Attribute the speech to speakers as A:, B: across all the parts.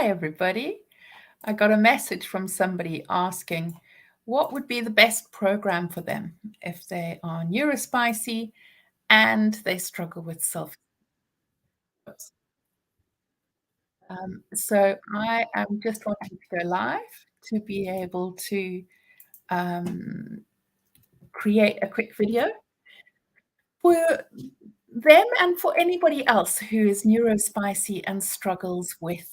A: Hi, everybody. I got a message from somebody asking what would be the best program for them if they are neurospicy and they struggle with self. So I am just wanting to go live to be able to create a quick video for them and for anybody else who is neurospicy and struggles with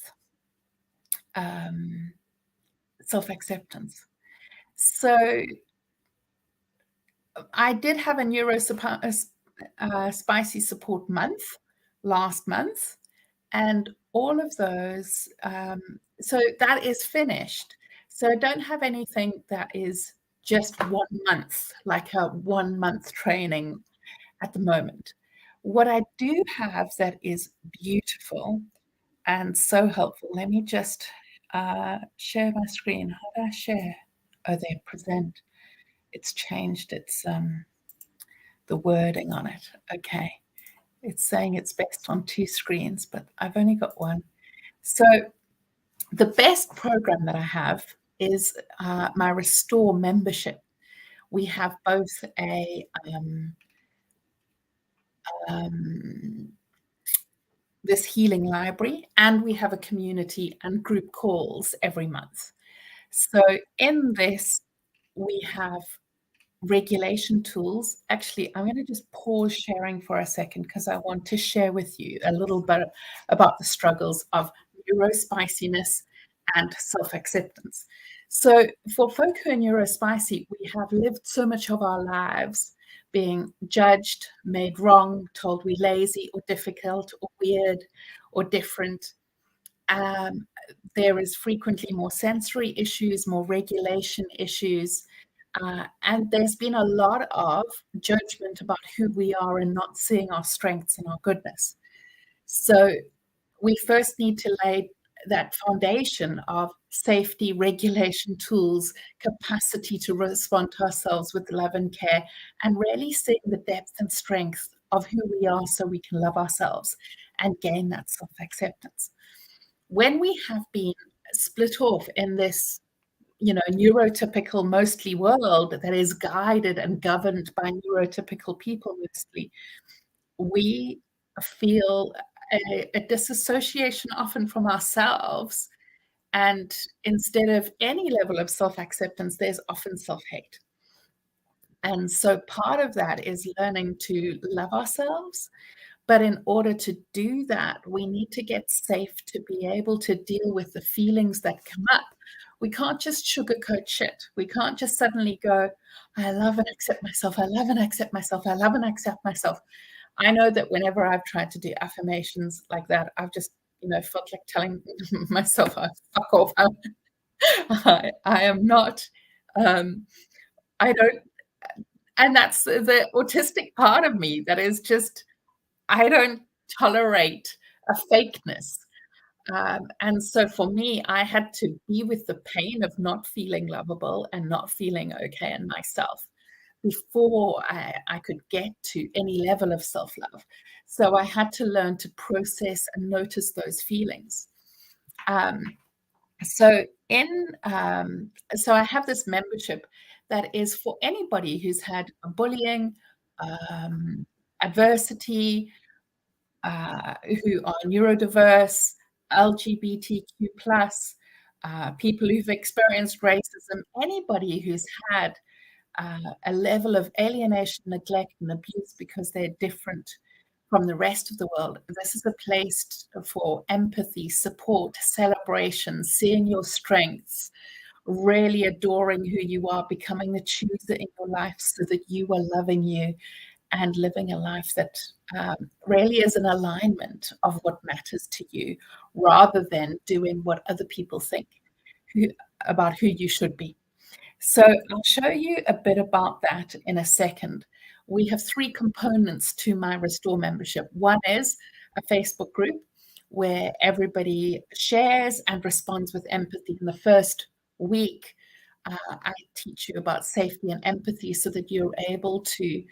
A: self-acceptance. So I did have a spicy support month last month, and all of those, so that is finished. So I don't have anything that is just 1 month, like a 1-month training at the moment. What I do have that is beautiful and so helpful, let me just share my screen. How do I share? Oh, there, present. It's changed its the wording on it. Okay. It's saying it's best on 2 screens, but I've only got 1. So the best program that I have is my Restore membership. We have both this healing library, and we have a community and group calls every month. So in this, we have regulation tools. Actually, I'm going to just pause sharing for a second because I want to share with you a little bit about the struggles of neurospiciness and self-acceptance. So for folk who are neurospicy, we have lived so much of our lives being judged, made wrong, told we're lazy or difficult or weird or different. There is frequently more sensory issues, more regulation issues, and there's been a lot of judgment about who we are and not seeing our strengths and our goodness. So we first need to lay that foundation of safety, regulation tools, capacity to respond to ourselves with love and care, and really seeing the depth and strength of who we are so we can love ourselves and gain that self-acceptance. When we have been split off in this neurotypical mostly world that is guided and governed by neurotypical people mostly, we feel a disassociation often from ourselves, and instead of any level of self-acceptance, there's often self-hate. And so part of that is learning to love ourselves. But in order to do that, we need to get safe to be able to deal with the feelings that come up. We can't just sugarcoat shit. We can't just suddenly go, I love and accept myself. I love and accept myself. I love and accept myself. I know that whenever I've tried to do affirmations like that, I've just, felt like telling myself, oh, fuck off. I am not, I don't, and that's the autistic part of me that is just, I don't tolerate a fakeness. And so for me, I had to be with the pain of not feeling lovable and not feeling okay in myself before I could get to any level of self-love. So I had to learn to process and notice those feelings. So I have this membership that is for anybody who's had bullying, adversity, who are neurodiverse, LGBTQ+, people who've experienced racism, anybody who's had a level of alienation, neglect, and abuse because they're different from the rest of the world. This is a place for empathy, support, celebration, seeing your strengths, really adoring who you are, becoming the chooser in your life so that you are loving you and living a life that really is an alignment of what matters to you rather than doing what other people think about who you should be. So I'll show you a bit about that in a second. We have 3 components to my Restore membership. One is a Facebook group where everybody shares and responds with empathy. In the first week, I teach you about safety and empathy so that you're able to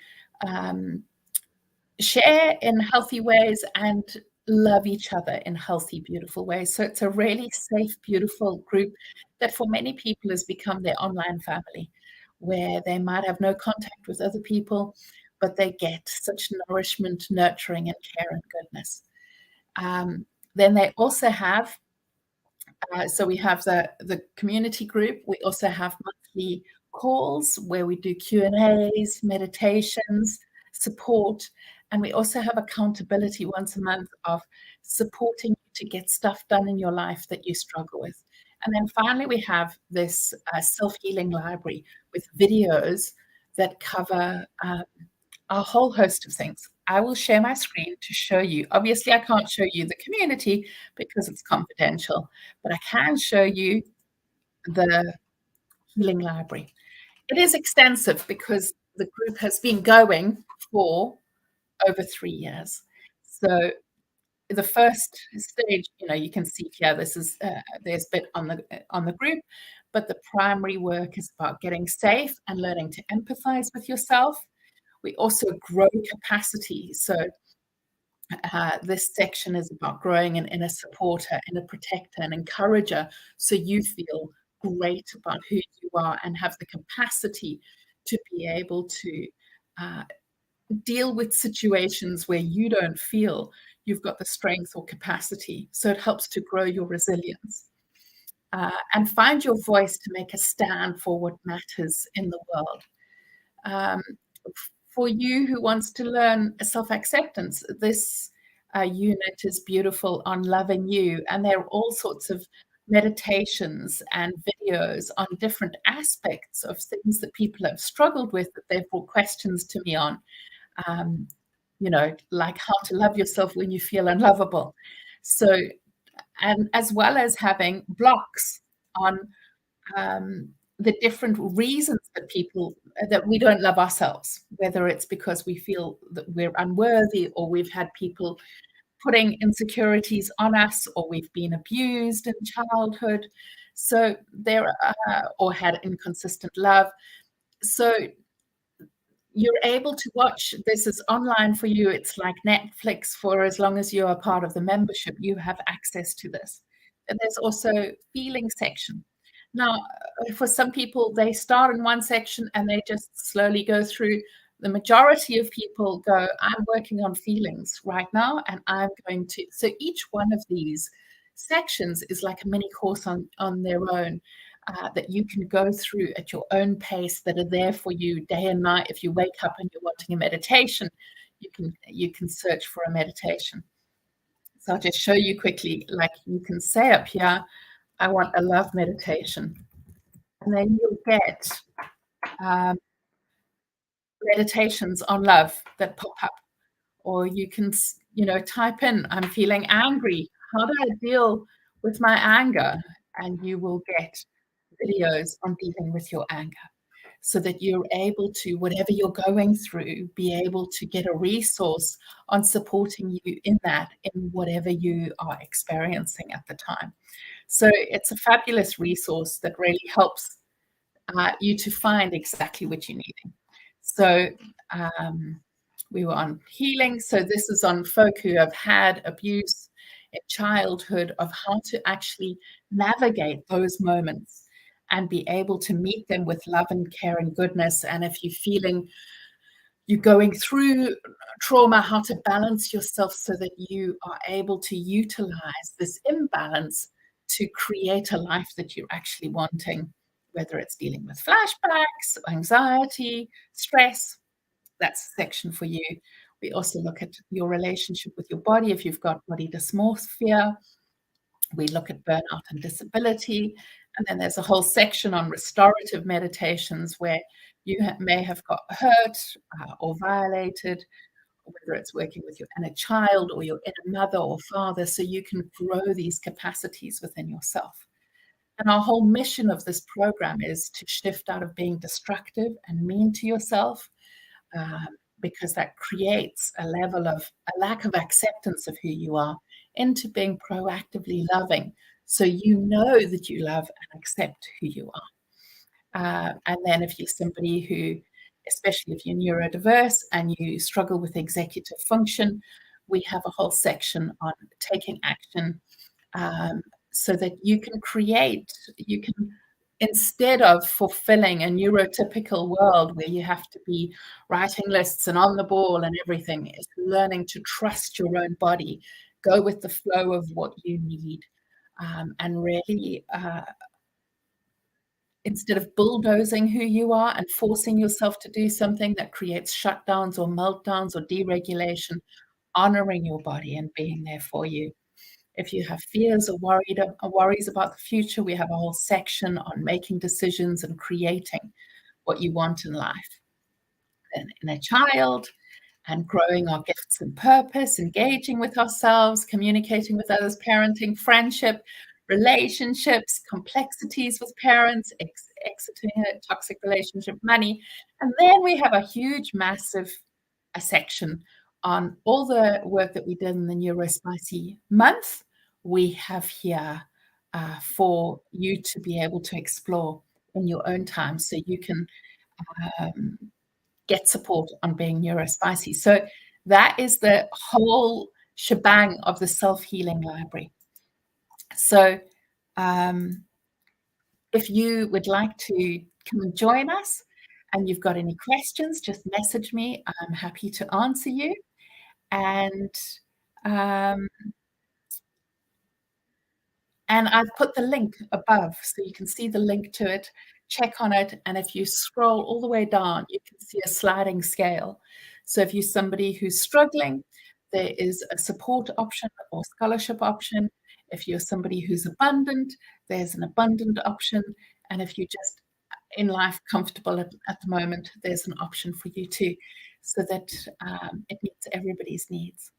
A: share in healthy ways and love each other in healthy, beautiful ways. So it's a really safe, beautiful group that for many people has become their online family, where they might have no contact with other people, but they get such nourishment, nurturing, and care and goodness. Then they also have so we have the community group. We also have monthly calls where we do Q&As, meditations, support, and we also have accountability once a month of supporting you to get stuff done in your life that you struggle with. And then finally, we have this self-healing library with videos that cover a whole host of things. I will share my screen to show you. Obviously, I can't show you the community because it's confidential, but I can show you the healing library. It is extensive because the group has been going for over 3 years. So the first stage, you can see here, this is there's a bit on the group, but the primary work is about getting safe and learning to empathize with yourself. We also grow capacity. So this section is about growing an inner supporter, inner protector, and encourager, so you feel great about who you are and have the capacity to be able to deal with situations where you don't feel you've got the strength or capacity. So it helps to grow your resilience. And find your voice to make a stand for what matters in the world. For you who wants to learn self-acceptance, this unit is beautiful on loving you, and there are all sorts of meditations and videos on different aspects of things that people have struggled with that they've brought questions to me on, like how to love yourself when you feel unlovable. So, and as well as having blocks on the different reasons that we don't love ourselves, whether it's because we feel that we're unworthy, or we've had people putting insecurities on us, or we've been abused in childhood. So or had inconsistent love. So you're able to watch. This is online for you. It's like Netflix. For as long as you are part of the membership, you have access to this. And there's also feeling section. Now, for some people, they start in one section and they just slowly go through. The majority of people go, I'm working on feelings right now, and I'm going to. So each one of these sections is like a mini course on their own. That you can go through at your own pace, that are there for you day and night. If you wake up and you're wanting a meditation, you can search for a meditation. So I'll just show you quickly, like you can say up here, I want a love meditation. And then you'll get meditations on love that pop up. Or you can, type in, I'm feeling angry. How do I deal with my anger? And you will get videos on dealing with your anger, so that you're able to, whatever you're going through, be able to get a resource on supporting you in whatever you are experiencing at the time. So it's a fabulous resource that really helps you to find exactly what you're needing. So we were on healing. So this is on folk who have had abuse in childhood, of how to actually navigate those moments and be able to meet them with love and care and goodness. And if you're feeling you're going through trauma, how to balance yourself so that you are able to utilize this imbalance to create a life that you're actually wanting, whether it's dealing with flashbacks, anxiety, stress. That's a section for you. We also look at your relationship with your body, if you've got body dysmorphia. We look at burnout and disability. And then there's a whole section on restorative meditations, where you may have got hurt or violated, or whether it's working with your inner child or your inner mother or father, so you can grow these capacities within yourself. And our whole mission of this program is to shift out of being destructive and mean to yourself, because that creates a lack of acceptance of who you are, into being proactively loving, so you know that you love and accept who you are. And then if you're somebody who, especially if you're neurodiverse and you struggle with executive function, we have a whole section on taking action, so that you can instead of fulfilling a neurotypical world where you have to be writing lists and on the ball and everything, is learning to trust your own body, go with the flow of what you need, and really, instead of bulldozing who you are and forcing yourself to do something that creates shutdowns or meltdowns or deregulation, honoring your body and being there for you. If you have fears or worries about the future, we have a whole section on making decisions and creating what you want in life. And in a child, and growing our gifts and purpose, engaging with ourselves, communicating with others, parenting, friendship, relationships, complexities with parents, exiting a toxic relationship, money. And then we have a huge, massive a section on all the work that we did in the neurospicy month. We have here for you to be able to explore in your own time, so you can get support on being neurospicy. So that is the whole shebang of the self-healing library. So if you would like to come and join us and you've got any questions, just message me. I'm happy to answer you. And I've put the link above, so you can see the link to it. Check on it, and if you scroll all the way down, you can see a sliding scale. So if you're somebody who's struggling, there is a support option or scholarship option. If you're somebody who's abundant, there's an abundant option. And if you're just in life comfortable at the moment, there's an option for you too, so that it meets everybody's needs.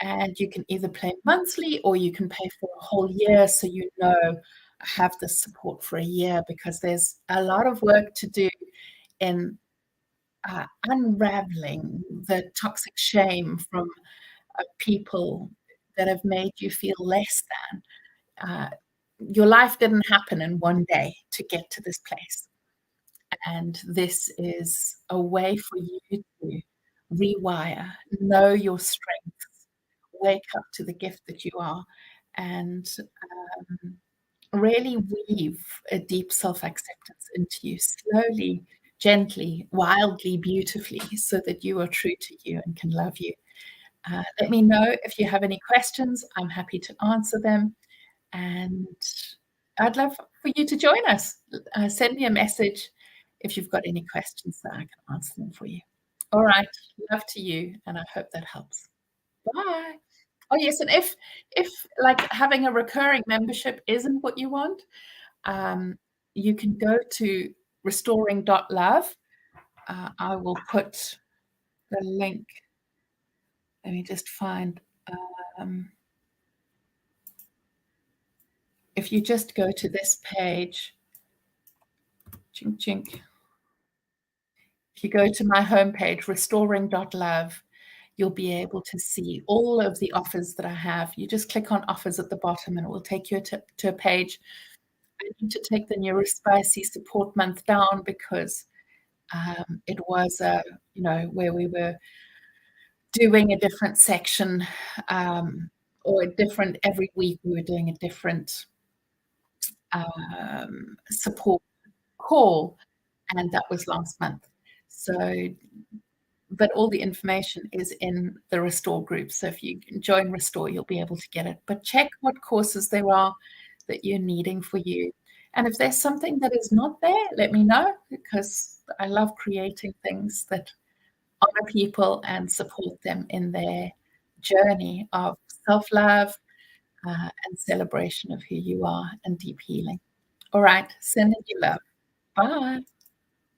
A: And you can either pay monthly or you can pay for a whole year, so you know have the support for a year, because there's a lot of work to do in unraveling the toxic shame from people that have made you feel less than. Your life didn't happen in one day to get to this place. And this is a way for you to rewire, know your strengths, wake up to the gift that you are, and really weave a deep self-acceptance into you slowly, gently, wildly, beautifully, so that you are true to you and can love you. Let me know if you have any questions. I'm happy to answer them. And I'd love for you to join us. Send me a message if you've got any questions that I can answer them for you. All right. Love to you. And I hope that helps. Bye. Oh, yes. And if like having a recurring membership isn't what you want, you can go to restoring.love. I will put the link. Let me just find. If you just go to this page, chink, chink. If you go to my homepage, restoring.love, you'll be able to see all of the offers that I have. You just click on offers at the bottom and it will take you to a page. I need to take the neurospicy support month down because it was where we were doing a different section, or a different, every week we were doing a different support call, and that was last month. So, but all the information is in the Restore group. So if you join Restore, you'll be able to get it. But check what courses there are that you're needing for you. And if there's something that is not there, let me know, because I love creating things that honor people and support them in their journey of self-love and celebration of who you are and deep healing. All right, sending you love. Bye.